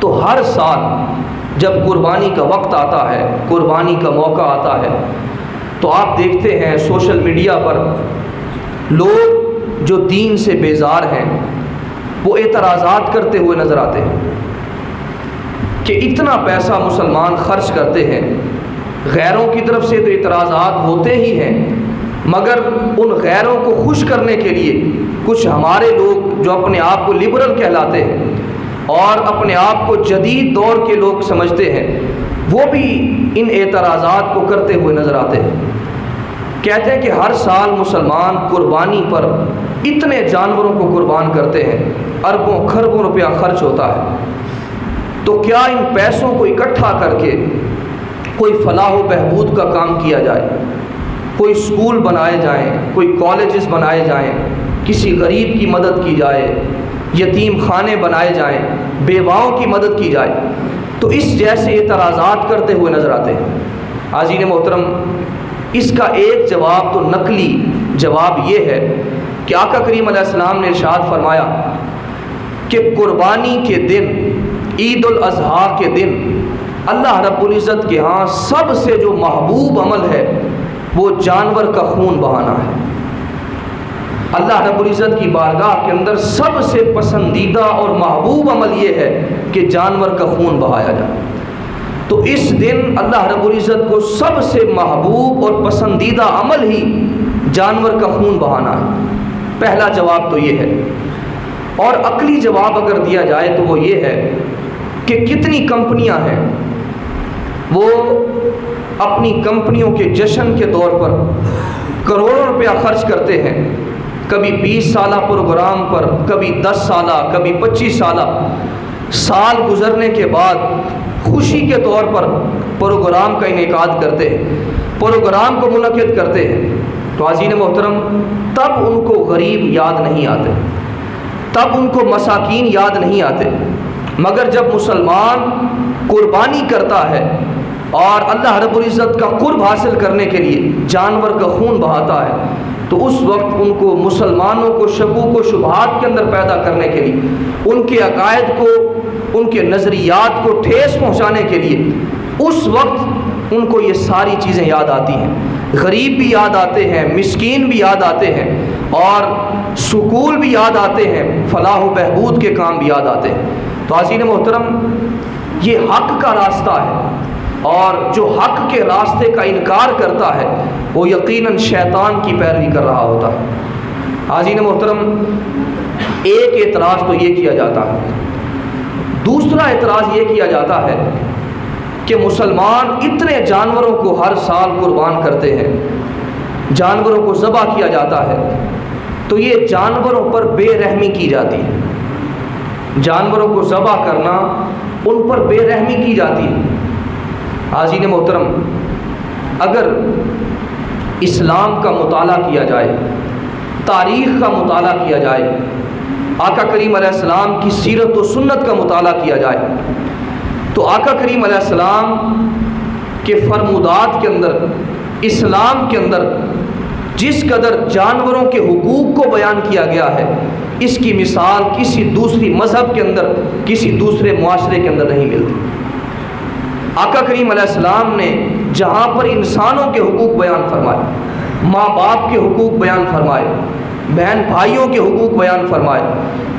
تو ہر سال جب قربانی کا وقت آتا ہے، قربانی کا موقع آتا ہے، تو آپ دیکھتے ہیں سوشل میڈیا پر لوگ جو دین سے بیزار ہیں وہ اعتراضات کرتے ہوئے نظر آتے ہیں کہ اتنا پیسہ مسلمان خرچ کرتے ہیں، غیروں کی طرف سے تو اعتراضات ہوتے ہی ہیں، مگر ان غیروں کو خوش کرنے کے لیے کچھ ہمارے لوگ جو اپنے آپ کو لبرل کہلاتے ہیں اور اپنے آپ کو جدید دور کے لوگ سمجھتے ہیں، وہ بھی ان اعتراضات کو کرتے ہوئے نظر آتے ہیں۔ کہتے ہیں کہ ہر سال مسلمان قربانی پر اتنے جانوروں کو قربان کرتے ہیں، اربوں کھربوں روپیہ خرچ ہوتا ہے، تو کیا ان پیسوں کو اکٹھا کر کے کوئی فلاح و بہبود کا کام کیا جائے، کوئی اسکول بنائے جائیں، کوئی کالجز بنائے جائیں، کسی غریب کی مدد کی جائے، یتیم خانے بنائے جائیں، بیواؤں کی مدد کی جائے، تو اس جیسے اعتراضات کرتے ہوئے نظر آتے ہیں۔ حاضرین محترم، اس کا ایک جواب تو نقلی جواب یہ ہے کہ آقا کریم علیہ السلام نے ارشاد فرمایا کہ قربانی کے دن، عید الاضحیٰ کے دن اللہ رب العزت کے ہاں سب سے جو محبوب عمل ہے وہ جانور کا خون بہانا ہے۔ اللہ رب العزت کی بارگاہ کے اندر سب سے پسندیدہ اور محبوب عمل یہ ہے کہ جانور کا خون بہایا جائے۔ تو اس دن اللہ رب العزت کو سب سے محبوب اور پسندیدہ عمل ہی جانور کا خون بہانا ہے۔ پہلا جواب تو یہ ہے۔ اور عقلی جواب اگر دیا جائے تو وہ یہ ہے کہ کتنی کمپنیاں ہیں وہ اپنی کمپنیوں کے جشن کے طور پر کروڑوں روپیہ خرچ کرتے ہیں، کبھی 20 سالہ پروگرام پر، کبھی 10 سالہ، کبھی 25 سالہ، سال گزرنے کے بعد خوشی کے طور پر پروگرام کا انعقاد کرتے ہیں، پروگرام کو منعقد کرتے ہیں۔ تو عزیز محترم، تب ان کو غریب یاد نہیں آتے، تب ان کو مساکین یاد نہیں آتے، مگر جب مسلمان قربانی کرتا ہے اور اللہ رب العزت کا قرب حاصل کرنے کے لیے جانور کا خون بہاتا ہے، تو اس وقت ان کو مسلمانوں کو شکوک و شبہات کے اندر پیدا کرنے کے لیے، ان کے عقائد کو، ان کے نظریات کو ٹھیس پہنچانے کے لیے اس وقت ان کو یہ ساری چیزیں یاد آتی ہیں۔ غریب بھی یاد آتے ہیں، مسکین بھی یاد آتے ہیں، اور سکول بھی یاد آتے ہیں، فلاح و بہبود کے کام بھی یاد آتے ہیں۔ تو عزیز محترم، یہ حق کا راستہ ہے، اور جو حق کے راستے کا انکار کرتا ہے وہ یقیناً شیطان کی پیروی کر رہا ہوتا ہے۔ عزیز محترم، ایک اعتراض تو یہ کیا جاتا ہے۔ دوسرا اعتراض یہ کیا جاتا ہے کہ مسلمان اتنے جانوروں کو ہر سال قربان کرتے ہیں، جانوروں کو ذبح کیا جاتا ہے، تو یہ جانوروں پر بے رحمی کی جاتی ہے، جانوروں کو ذبح کرنا، ان پر بے رحمی کی جاتی ہے۔ حاضرین محترم، اگر اسلام کا مطالعہ کیا جائے، تاریخ کا مطالعہ کیا جائے، آقا کریم علیہ السلام کی سیرت و سنت کا مطالعہ کیا جائے، تو آقا کریم علیہ السلام کے فرمودات کے اندر، اسلام کے اندر جس قدر جانوروں کے حقوق کو بیان کیا گیا ہے، اس کی مثال کسی دوسری مذہب کے اندر، کسی دوسرے معاشرے کے اندر نہیں ملتی۔ آقا کریم علیہ السلام نے جہاں پر انسانوں کے حقوق بیان فرمائے، ماں باپ کے حقوق بیان فرمائے، بہن بھائیوں کے حقوق بیان فرمائے،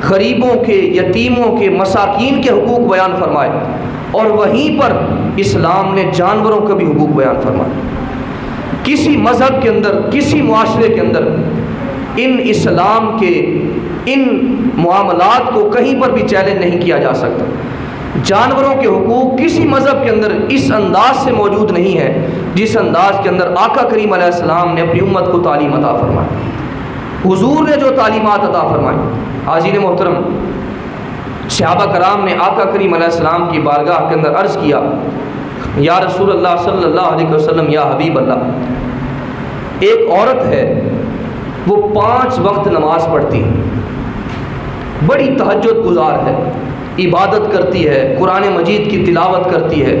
غریبوں کے، یتیموں کے، مساکین کے حقوق بیان فرمائے، اور وہیں پر اسلام نے جانوروں کا بھی حقوق بیان فرمائے۔ کسی مذہب کے اندر، کسی معاشرے کے اندر ان اسلام کے ان معاملات کو کہیں پر بھی چیلنج نہیں کیا جا سکتا۔ جانوروں کے حقوق کسی مذہب کے اندر اس انداز سے موجود نہیں ہے جس انداز کے اندر آقا کریم علیہ السلام نے اپنی امت کو تعلیم عطا فرمائی، حضور نے جو تعلیمات عطا فرمائی۔ حاضرین محترم، صحابہ کرام نے آقا کریم علیہ السلام کی بارگاہ کے اندر عرض کیا، یا رسول اللہ صلی اللہ علیہ وسلم، یا حبیب اللہ، ایک عورت ہے وہ 5 وقت نماز پڑھتی ہے، بڑی تہجد گزار ہے، عبادت کرتی ہے، قرآن مجید کی تلاوت کرتی ہے،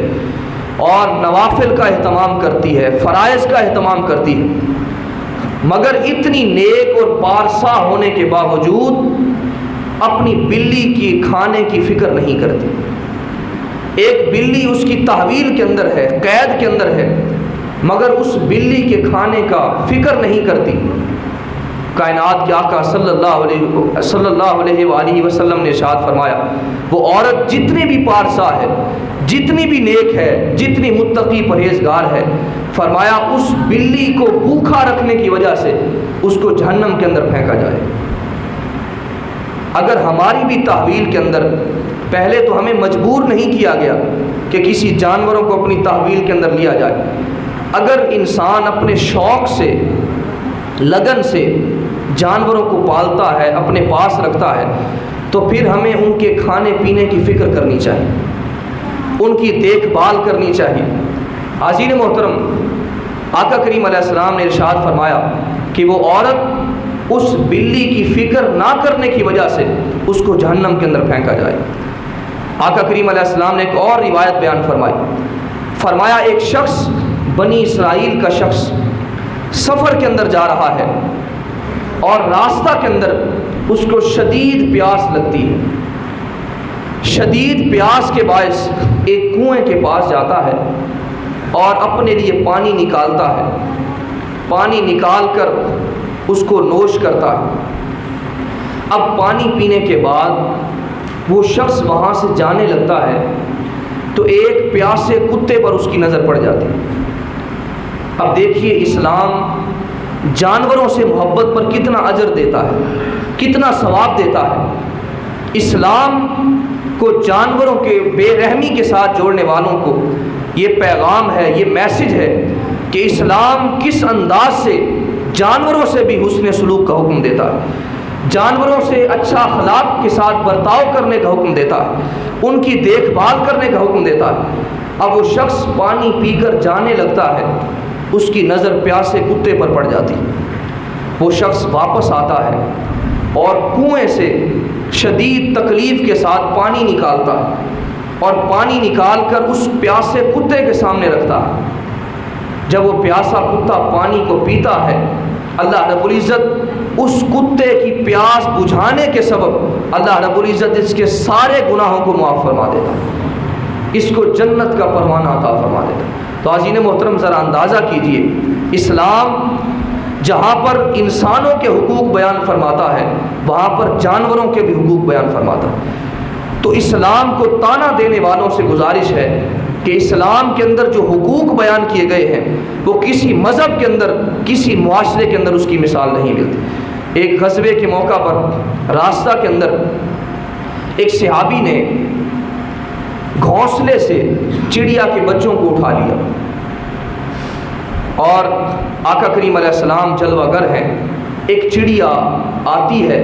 اور نوافل کا اہتمام کرتی ہے، فرائض کا اہتمام کرتی ہے، مگر اتنی نیک اور پارسا ہونے کے باوجود اپنی بلی کی کھانے کی فکر نہیں کرتی۔ ایک بلی اس کی تحویل کے اندر ہے، قید کے اندر ہے، مگر اس بلی کے کھانے کا فکر نہیں کرتی۔ کائنات کے آقا صلی اللہ علیہ وآلہ وسلم نے ارشاد فرمایا، وہ عورت جتنی بھی پارسا ہے، جتنی بھی نیک ہے، جتنی متقی پرہیزگار ہے، فرمایا اس بلی کو بھوکا رکھنے کی وجہ سے اس کو جہنم کے اندر پھینکا جائے۔ اگر ہماری بھی تحویل کے اندر پہلے تو ہمیں مجبور نہیں کیا گیا کہ کسی جانوروں کو اپنی تحویل کے اندر لیا جائے، اگر انسان اپنے شوق سے، لگن سے جانوروں کو پالتا ہے، اپنے پاس رکھتا ہے، تو پھر ہمیں ان کے کھانے پینے کی فکر کرنی چاہیے، ان کی دیکھ بھال کرنی چاہیے۔ حاضرین محترم، آقا کریم علیہ السلام نے ارشاد فرمایا کہ وہ عورت اس بلی کی فکر نہ کرنے کی وجہ سے اس کو جہنم کے اندر پھینکا جائے۔ آقا کریم علیہ السلام نے ایک اور روایت بیان فرمائی، فرمایا ایک شخص، بنی اسرائیل کا شخص سفر کے اندر جا رہا ہے اور راستہ کے اندر اس کو شدید پیاس لگتی ہے۔ شدید پیاس کے باعث ایک کنویں کے پاس جاتا ہے اور اپنے لیے پانی نکالتا ہے، پانی نکال کر اس کو نوش کرتا ہے۔ اب پانی پینے کے بعد وہ شخص وہاں سے جانے لگتا ہے تو ایک پیاسے کتے پر اس کی نظر پڑ جاتی ہے۔ اب دیکھیے اسلام جانوروں سے محبت پر کتنا اجر دیتا ہے، کتنا ثواب دیتا ہے۔ اسلام کو جانوروں کے بے رحمی کے ساتھ جوڑنے والوں کو یہ پیغام ہے، یہ میسج ہے کہ اسلام کس انداز سے جانوروں سے بھی حسن سلوک کا حکم دیتا ہے، جانوروں سے اچھا اخلاق کے ساتھ برتاؤ کرنے کا حکم دیتا ہے، ان کی دیکھ بھال کرنے کا حکم دیتا ہے۔ اب وہ شخص پانی پی کر جانے لگتا ہے، اس کی نظر پیاسے کتے پر پڑ جاتی، وہ شخص واپس آتا ہے اور کنویں سے شدید تکلیف کے ساتھ پانی نکالتا ہے اور پانی نکال کر اس پیاسے کتے کے سامنے رکھتا ہے۔ جب وہ پیاسا کتا پانی کو پیتا ہے، اللہ رب العزت اس کتے کی پیاس بجھانے کے سبب اللہ رب العزت اس کے سارے گناہوں کو معاف فرما دیتا ہے، اس کو جنت کا پروانہ عطا فرما دیتا ہے۔ تو حاضرین محترم، ذرا اندازہ کیجئے، اسلام جہاں پر انسانوں کے حقوق بیان فرماتا ہے وہاں پر جانوروں کے بھی حقوق بیان فرماتا ہے۔ تو اسلام کو طعنہ دینے والوں سے گزارش ہے کہ اسلام کے اندر جو حقوق بیان کیے گئے ہیں وہ کسی مذہب کے اندر، کسی معاشرے کے اندر اس کی مثال نہیں ملتی۔ ایک غزوے کے موقع پر راستہ کے اندر ایک صحابی نے گھونسلے سے چڑیا کے بچوں کو اٹھا لیا اور آقا کریم علیہ السلام جلوہ گر ہیں، ایک چڑیا آتی ہے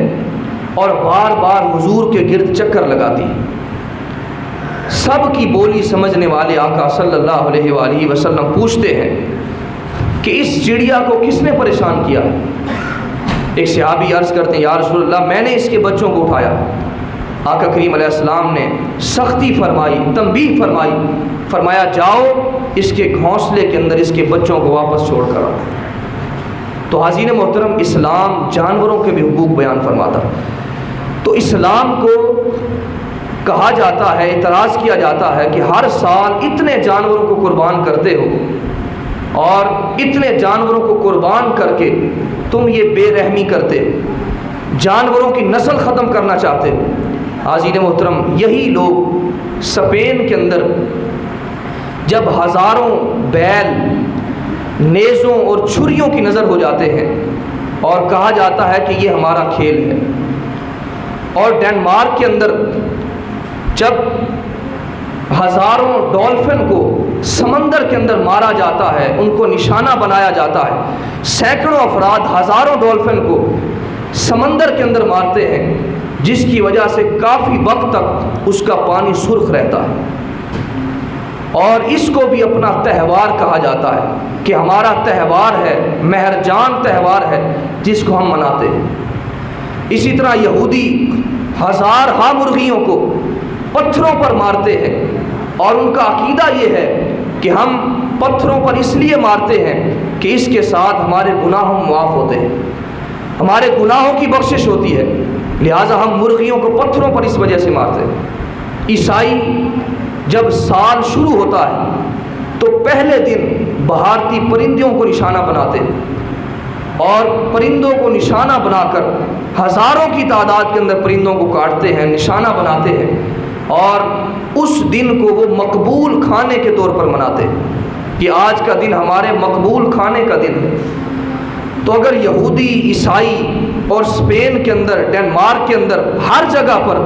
اور بار بار حضور کے گرد چکر لگاتی ہے۔ سب کی بولی سمجھنے والے آقا صلی اللہ علیہ وآلہ وسلم پوچھتے ہیں کہ اس چڑیا کو کس نے پریشان کیا؟ ایک صحابی عرض کرتے ہیں، یا رسول اللہ، میں نے اس کے بچوں کو اٹھایا۔ آقا کریم علیہ السلام نے سختی فرمائی، تنبیہ فرمائی، فرمایا جاؤ اس کے گھونسلے کے اندر اس کے بچوں کو واپس چھوڑ کر آؤ۔ تو حاضرین محترم، اسلام جانوروں کے بھی حقوق بیان فرماتا۔ تو اسلام کو کہا جاتا ہے، اعتراض کیا جاتا ہے کہ ہر سال اتنے جانوروں کو قربان کرتے ہو اور اتنے جانوروں کو قربان کر کے تم یہ بے رحمی کرتے ہو، جانوروں کی نسل ختم کرنا چاہتے ہو۔ حاضرین محترم، یہی لوگ اسپین کے اندر جب ہزاروں بیل نیزوں اور چھریوں کی نظر ہو جاتے ہیں اور کہا جاتا ہے کہ یہ ہمارا کھیل ہے، اور ڈنمارک کے اندر جب ہزاروں ڈولفن کو سمندر کے اندر مارا جاتا ہے، ان کو نشانہ بنایا جاتا ہے، سینکڑوں افراد ہزاروں ڈولفن کو سمندر کے اندر مارتے ہیں، جس کی وجہ سے کافی وقت تک اس کا پانی سرخ رہتا ہے، اور اس کو بھی اپنا تہوار کہا جاتا ہے کہ ہمارا تہوار ہے، مہرجان تہوار ہے جس کو ہم مناتے ہیں۔ اسی طرح یہودی ہزارہا مرغیوں کو پتھروں پر مارتے ہیں، اور ان کا عقیدہ یہ ہے کہ ہم پتھروں پر اس لیے مارتے ہیں کہ اس کے ساتھ ہمارے گناہ معاف ہوتے ہیں، ہمارے گناہوں کی بخشش ہوتی ہے، لہٰذا ہم مرغیوں کو پتھروں پر اس وجہ سے مارتے ہیں۔ عیسائی جب سال شروع ہوتا ہے تو پہلے دن بھارتی پرندوں کو نشانہ بناتے اور پرندوں کو نشانہ بنا کر ہزاروں کی تعداد کے اندر پرندوں کو کاٹتے ہیں، نشانہ بناتے ہیں، اور اس دن کو وہ مقبول کھانے کے طور پر مناتے ہیں کہ آج کا دن ہمارے مقبول کھانے کا دن ہے۔ تو اگر یہودی، عیسائی اور اسپین کے اندر، ڈنمارک کے اندر ہر جگہ پر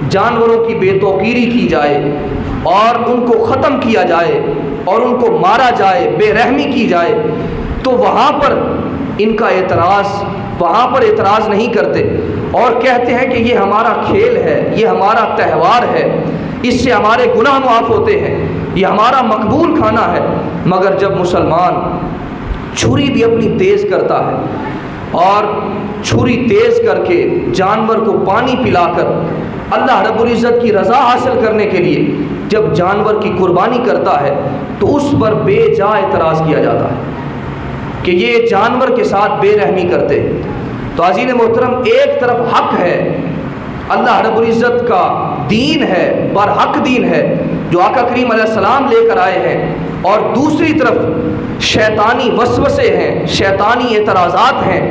جانوروں کی بے توقیری کی جائے اور ان کو ختم کیا جائے اور ان کو مارا جائے، بے رحمی کی جائے، تو وہاں پر ان کا اعتراض نہیں کرتے اور کہتے ہیں کہ یہ ہمارا کھیل ہے، یہ ہمارا تہوار ہے، اس سے ہمارے گناہ معاف ہوتے ہیں، یہ ہمارا مقبول کھانا ہے۔ مگر جب مسلمان چھری بھی اپنی تیز کرتا ہے اور چھری تیز کر کے جانور کو پانی پلا کر اللہ رب العزت کی رضا حاصل کرنے کے لیے جب جانور کی قربانی کرتا ہے تو اس پر بے جا اعتراض کیا جاتا ہے کہ یہ جانور کے ساتھ بے رحمی کرتے ہیں۔ تو عزیز محترم، ایک طرف حق ہے، اللہ رب العزت کا دین ہے، برحق دین ہے جو آقا کریم علیہ السلام لے کر آئے ہیں، اور دوسری طرف شیطانی وسوسے ہیں، شیطانی اعتراضات ہیں۔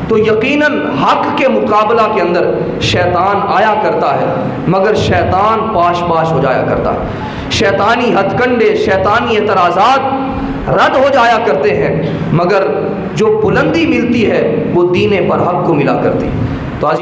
تو یقیناً حق کے مقابلہ کے اندر شیطان آیا کرتا ہے، مگر شیطان پاش پاش ہو جایا کرتا ہے، شیطانی ہتھ کنڈے، شیطانی اعتراضات رد ہو جایا کرتے ہیں، مگر جو بلندی ملتی ہے وہ دین برحق کو ملا کرتی ہے۔